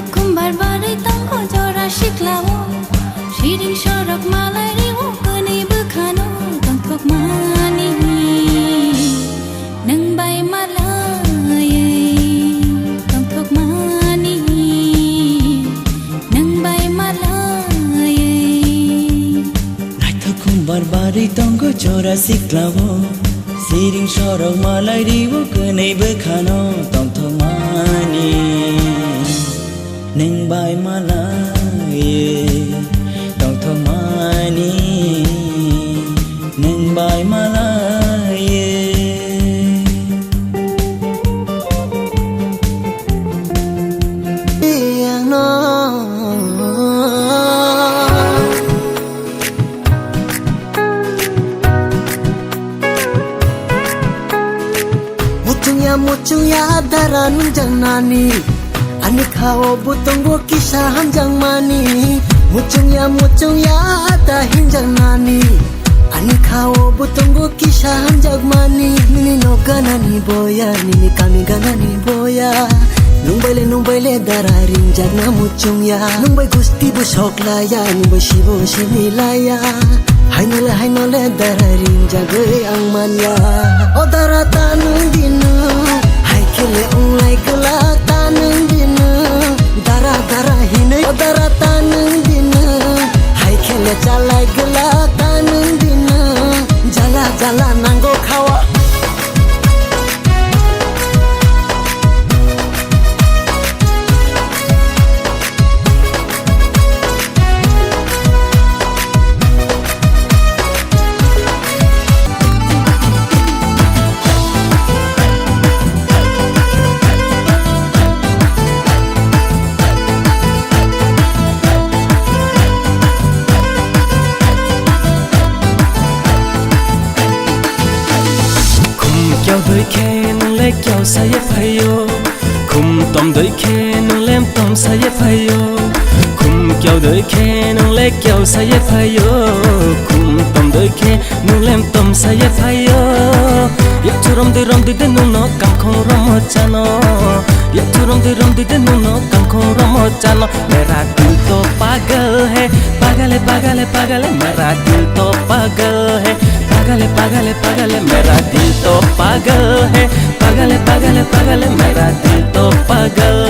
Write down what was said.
Tukum barbarai tangko jora shiklawo Shiring shorak malai riwo kani bukhano Tangtok mani Nang bai malai Tangtok mani Nang bai malai Nai tukum barbarai tangko jora shiklawo Shiring shorak malai riwo kani bukhano Tangtok mani Neng bai malai tong thomani neng bai malai yang no mucungnya daran janani Ani kau butong go kisah hanjang mani Mucungnya ada hinjang nani Ani kau butong go kisah hanjang mani Nini no ganani boya Nini kami ganani boya Nung baile dararing jagna mucungnya Nung bai gusti busok laya Nung bai shibo sini laya Hainole dararing jagai ang manya O darata nung dinu Hai kile unglai gelak tanung dinu Dara hine O darata nung dinu Hai kile jalai gelak tanung dinu Jala nanggo kawa đôi khe nâng lê kéo sa yếp hay yo khum tóm đôi khe nâng lem tóm sa yếp hay yo khum kéo đôi khe nâng lê kéo sa yếp hay yo khum tóm đôi khe nâng lem tóm sa yếp hay yo yếp chu rom đi đến nung nó cầm không rom hết cha nó yếp chu rom đi đến nung nó cầm không rom hết cha nó मेरा दिल तो पागल है मेरा दिल तो पागल है मेरा दिल तो पागल है मेरा दिल तो पागल